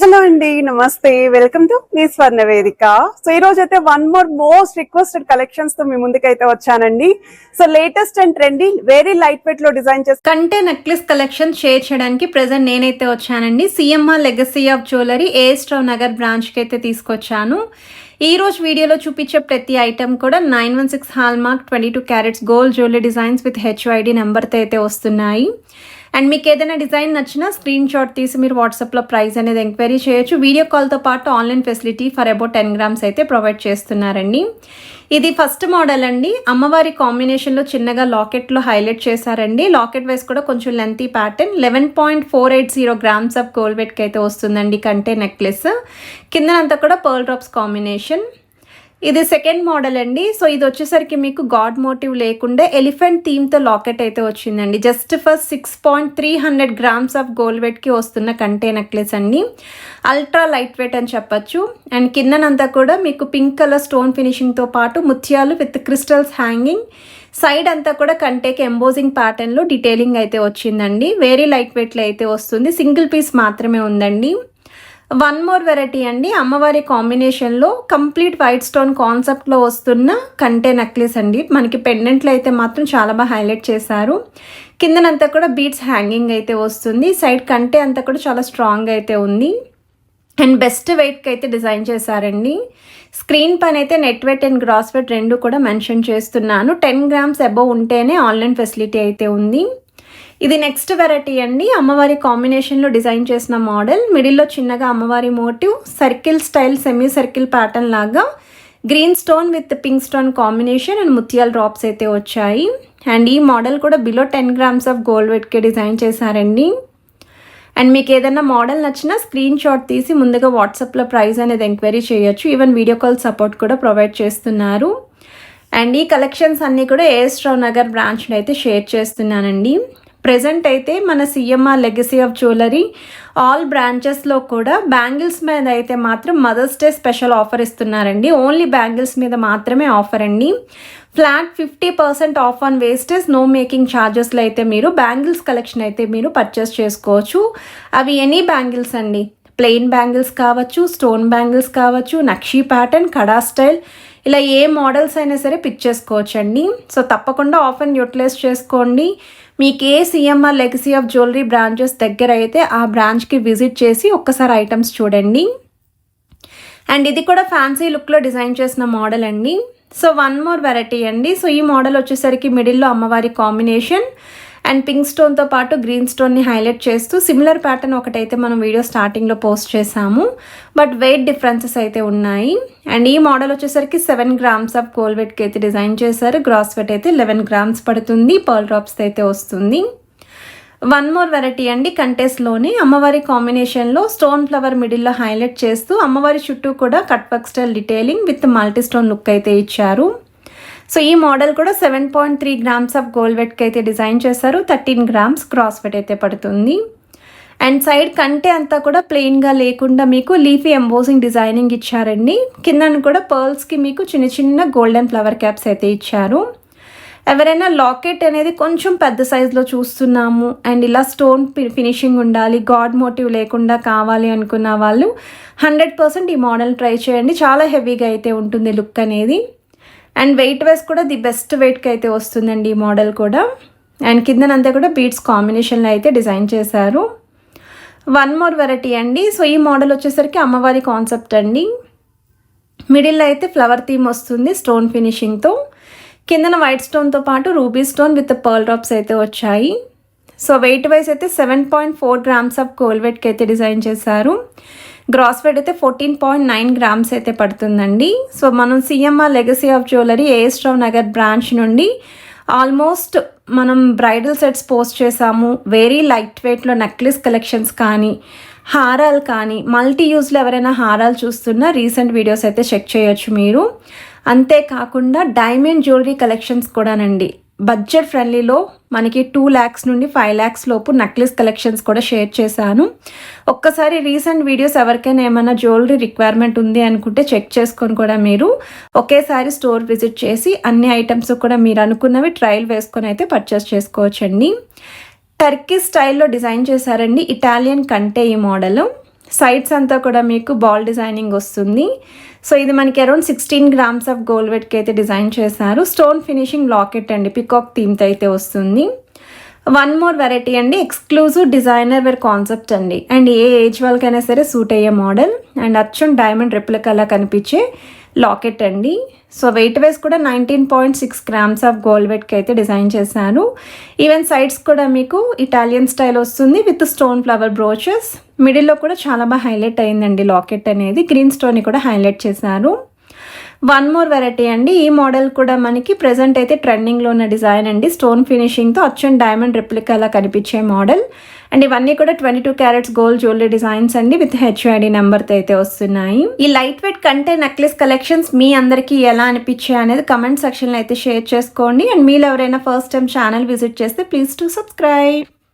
Hello అండి, నమస్తే. Welcome to me స్వర్ణ వేదిక. సో ఈ రోజు అయితే వన్ మోస్ట్ రిక్వెస్టెడ్ కలెక్షన్స్ తో మీ ముందుకైతే వచ్చానండి. So latest and trendy very light weight లో డిజైన్ చేసి కంటే నెక్లెస్ కలెక్షన్ షేర్ చేయడానికి ప్రెజెంట్ నేనైతే వచ్చానండి. CMR legacy of jewellery AS Rao Nagar బ్రాంచ్కి అయితే తీసుకొచ్చాను. ఈ రోజు వీడియోలో చూపించే ప్రతి ఐటమ్ కూడా 916 hallmark 22 carats gold jewellery designs with HID నెంబర్తో అయితే వస్తున్నాయి. అండ్ మీకు ఏదైనా డిజైన్ నచ్చినా స్క్రీన్ షాట్ తీసి మీరు వాట్సాప్లో ప్రైస్ అనేది ఎంక్వైరీ చేయొచ్చు. వీడియో కాల్తో పాటు online facility for about 10 grams అయితే ప్రొవైడ్ చేస్తున్నారండి. ఇది ఫస్ట్ మోడల్ అండి. అమ్మవారి కాంబినేషన్లో చిన్నగా లాకెట్లో హైలైట్ చేశారండి. లాకెట్ వైస్ కూడా కొంచెం lengthy pattern 11.480 grams of gold వెయిట్కి అయితే వస్తుందండి. కంటే నెక్లెస్ కిందనంతా కూడా పర్ల్ డ్రాప్స్ కాంబినేషన్. ఇది సెకండ్ మోడల్ అండి. సో ఇది వచ్చేసరికి మీకు గాడ్ మోటివ్ లేకుండా ఎలిఫెంట్ థీమ్తో లాకెట్ అయితే వచ్చిందండి. Just for 6.300 grams of gold వెయిట్కి వస్తున్న కంటే నెక్లెస్ అండి. అల్ట్రా లైట్ వెయిట్ అని చెప్పచ్చు. అండ్ కిందనంతా కూడా మీకు పింక్ కలర్ స్టోన్ ఫినిషింగ్తో పాటు ముత్యాలు విత్ క్రిస్టల్స్ హ్యాంగింగ్. సైడ్ అంతా కూడా కంటేకి ఎంబోజింగ్ ప్యాటర్న్లో డీటెయిలింగ్ అయితే వచ్చిందండి. వెరీ లైట్ వెయిట్లో అయితే వస్తుంది. సింగిల్ పీస్ మాత్రమే ఉందండి. వన్ మోర్ వెరైటీ అండి. అమ్మవారి కాంబినేషన్లో కంప్లీట్ వైట్ స్టోన్ కాన్సెప్ట్లో వస్తున్న కంటే నెక్లెస్ అండి. మనకి పెండెంట్లు అయితే మాత్రం చాలా బాగా హైలైట్ చేశారు. కిందనంతా కూడా బీడ్స్ హ్యాంగింగ్ అయితే వస్తుంది. సైడ్ కంటే అంతా కూడా చాలా స్ట్రాంగ్ అయితే ఉంది. అండ్ బెస్ట్ వెయిట్కి అయితే డిజైన్ చేశారండి. స్క్రీన్ పైన అయితే net weight and gross weight రెండు కూడా మెన్షన్ చేస్తున్నాను. 10 grams అబవ్ ఉంటేనే ఆన్లైన్ ఫెసిలిటీ అయితే ఉంది. ఇది నెక్స్ట్ వెరైటీ అండి. అమ్మవారి కాంబినేషన్లో డిజైన్ చేసిన మోడల్. మిడిల్లో చిన్నగా అమ్మవారి motive circle style semi circle pattern లాగా green stone with pink stone combination and ముత్యాల డ్రాప్స్ అయితే వచ్చాయి. అండ్ ఈ మోడల్ కూడా బిలో 10 grams ఆఫ్ గోల్డ్ వెయిట్కి డిజైన్ చేశారండి. అండ్ మీకు ఏదైనా మోడల్ నచ్చినా స్క్రీన్ షాట్ తీసి ముందుగా వాట్సాప్లో ప్రైస్ అనేది ఎంక్వైరీ చేయొచ్చు. ఈవెన్ వీడియో కాల్ సపోర్ట్ కూడా ప్రొవైడ్ చేస్తున్నారు. అండ్ ఈ కలెక్షన్స్ అన్నీ కూడా ఏఎస్ రావు నగర్ బ్రాంచ్లో అయితే షేర్ చేస్తున్నానండి. ప్రెజెంట్ అయితే మన CMR legacy of jewellery all బ్రాంచెస్లో కూడా బ్యాంగిల్స్ మీద అయితే మాత్రం మదర్స్ డే స్పెషల్ ఆఫర్ ఇస్తున్నారండి. ఓన్లీ బ్యాంగిల్స్ మీద మాత్రమే ఆఫర్ అండి. Flat 50% off on wastage no making ఛార్జెస్లో అయితే మీరు బ్యాంగిల్స్ కలెక్షన్ అయితే మీరు పర్చేస్ చేసుకోవచ్చు. అవి ఎనీ బ్యాంగిల్స్ అండి. ప్లెయిన్ బ్యాంగిల్స్ కావచ్చు, స్టోన్ బ్యాంగిల్స్ కావచ్చు, నక్షీ ప్యాటర్న్, కడా స్టైల్, ఇలా ఏ మోడల్స్ అయినా సరే పిక్ చేసుకోవచ్చు అండి. సో తప్పకుండా ఆఫర్ని యూటిలైజ్ చేసుకోండి. మీకు ఏ CMR legacy of jewellery branches దగ్గర అయితే ఆ బ్రాంచ్కి విజిట్ చేసి ఒక్కసారి ఐటమ్స్ చూడండి. అండ్ ఇది కూడా ఫ్యాన్సీ లుక్లో డిజైన్ చేసిన మోడల్ అండి. సో వన్ మోర్ వెరైటీ అండి. సో ఈ మోడల్ వచ్చేసరికి మిడిల్లో అమ్మవారి కాంబినేషన్ అండ్ పింక్ స్టోన్తో పాటు గ్రీన్ స్టోన్ని హైలైట్ చేస్తూ సిమిలర్ ప్యాటర్న్ ఒకటైతే మనం వీడియో స్టార్టింగ్లో పోస్ట్ చేసాము. బట్ వెయిట్ డిఫరెన్సెస్ అయితే ఉన్నాయి. అండ్ ఈ మోడల్ వచ్చేసరికి 7 grams ఆఫ్ గోల్డ్ వెయిట్కి అయితే డిజైన్ చేశారు. గ్రాస్ వెయిట్ అయితే 11 grams పడుతుంది. పర్ల్ డ్రాప్స్ అయితే వస్తుంది. వన్ మోర్ వెరైటీ అండి. కంటెస్ట్లోనే అమ్మవారి కాంబినేషన్లో స్టోన్ ఫ్లవర్ మిడిల్లో హైలైట్ చేస్తూ అమ్మవారి చుట్టూ కూడా cut work style detailing with multi stone look అయితే ఇచ్చారు. సో ఈ మోడల్ కూడా 7.3 grams ఆఫ్ గోల్డ్ వెయిట్కి అయితే డిజైన్ చేశారు. 13 grams క్రాస్ వెయిట్ అయితే పడుతుంది. అండ్ సైడ్ కంటే అంతా కూడా ప్లెయిన్గా లేకుండా మీకు లీఫీ ఎంబోజింగ్ డిజైనింగ్ ఇచ్చారండి. కింద కూడా పర్ల్స్కి మీకు చిన్న చిన్న గోల్డెన్ ఫ్లవర్ క్యాప్స్ అయితే ఇచ్చారు. ఎవరైనా లాకెట్ అనేది కొంచెం పెద్ద సైజులో చూస్తున్నాము అండ్ ఇలా స్టోన్ ఫినిషింగ్ ఉండాలి, గాడ్ మోటివ్ లేకుండా కావాలి అనుకున్న వాళ్ళు 100% ఈ మోడల్ ట్రై చేయండి. చాలా హెవీగా అయితే ఉంటుంది లుక్ అనేది. అండ్ వెయిట్ వైస్ కూడా ది బెస్ట్ వెయిట్కి అయితే వస్తుందండి ఈ మోడల్ కూడా. అండ్ కిందనంతా కూడా బీడ్స్ కాంబినేషన్లో అయితే డిజైన్ చేశారు. వన్ మోర్ వెరైటీ అండి. సో ఈ మోడల్ వచ్చేసరికి అమ్మవారి కాన్సెప్ట్ అండి. మిడిల్లో అయితే ఫ్లవర్ థీమ్ వస్తుంది స్టోన్ ఫినిషింగ్తో. కిందన వైట్ స్టోన్తో పాటు ruby stone with pearl drops అయితే వచ్చాయి. సో వెయిట్ వైస్ అయితే 7.4 grams ఆఫ్ గోల్డ్ వెయిట్కి అయితే డిజైన్ చేశారు. గ్రాస్ వెయిట్ అయితే 14.9 grams అయితే పడుతుందండి. సో మనం CMR legacy of jewellery AS Rao Nagar branch నుండి ఆల్మోస్ట్ మనం బ్రైడల్ సెట్స్ పోస్ట్ చేసాము. వెరీ లైట్ వెయిట్లో నెక్లెస్ కలెక్షన్స్ కానీ హారాలు కానీ మల్టీ యూజ్లో ఎవరైనా హారాలు చూస్తున్నా రీసెంట్ వీడియోస్ అయితే చెక్ చేయొచ్చు మీరు. అంతేకాకుండా డైమండ్ జ్యువెలరీ కలెక్షన్స్ కూడానండి. బడ్జెట్ ఫ్రెండ్లీలో మనకి 2 lakhs నుండి 5 lakhs లోపు నెక్లెస్ కలెక్షన్స్ కూడా షేర్ చేశాను. ఒక్కసారి రీసెంట్ వీడియోస్ ఎవరికైనా ఏమైనా జ్యువెలరీ రిక్వైర్మెంట్ ఉంది అనుకుంటే చెక్ చేసుకొని కూడా మీరు ఒకేసారి స్టోర్ విజిట్ చేసి అన్ని ఐటమ్స్ కూడా మీరు అనుకున్నవి ట్రయల్ వేసుకొని అయితే పర్చేస్ చేసుకోవచ్చండి. టర్కీ స్టైల్లో డిజైన్ చేశారండి. ఇటాలియన్ కంటే ఈ మోడల్ సైడ్స్ అంతా కూడా మీకు బాల్ డిజైనింగ్ వస్తుంది. సో ఇది మనకి అరౌండ్ 16 గ్రామ్స్ ఆఫ్ గోల్డ్ వెట్కి అయితే డిజైన్ చేశారు. స్టోన్ ఫినిషింగ్ లాకెట్ అండి, పికాక్ థీమ్తో అయితే వస్తుంది. వన్ మోర్ వెరైటీ అండి, ఎక్స్క్లూజివ్ డిజైనర్ వేర్ కాన్సెప్ట్ అండి. అండ్ ఏ ఏజ్ వాళ్ళకైనా సరే సూట్ అయ్యే మోడల్. అండ్ అచ్చం డైమండ్ రెప్లికాలా కనిపించే లాకెట్ అండి. సో వెయిట్ వైజ్ కూడా 19.6 గ్రామ్స్ ఆఫ్ గోల్డ్ వెట్కి అయితే డిజైన్ చేశాను. ఈవెన్ సైడ్స్ కూడా మీకు ఇటాలియన్ స్టైల్ వస్తుంది విత్ స్టోన్ ఫ్లవర్ బ్రోచెస్. మిడిల్లో కూడా చాలా బాగా హైలైట్ అయిందండి లాకెట్ అనేది. గ్రీన్ స్టోన్ని కూడా హైలైట్ చేశారు. వన్ మోర్ వెరైటీ అండి, ఈ మోడల్ కూడా మనకి ప్రెజెంట్ అయితే ట్రెండింగ్లో ఉన్న డిజైన్ అండి. స్టోన్ ఫినిషింగ్తో అచ్చం డైమండ్ రెప్లికాలా కనిపించే మోడల్. అండ్ ఇవన్నీ కూడా 22 క్యారెట్స్ గోల్డ్ జ్యువెలరీ డిజైన్స్ అండి విత్ HUID నెంబర్తో అయితే వస్తున్నాయి. ఈ లైట్ వెయిట్ కంటే నెక్లెస్ కలెక్షన్స్ మీ అందరికీ ఎలా అనిపించాయి అనేది కమెంట్ సెక్షన్లో అయితే షేర్ చేసుకోండి. అండ్ మీరు ఎవరైనా ఫస్ట్ టైం ఛానల్ విజిట్ చేస్తే ప్లీజ్ టు సబ్స్క్రైబ్.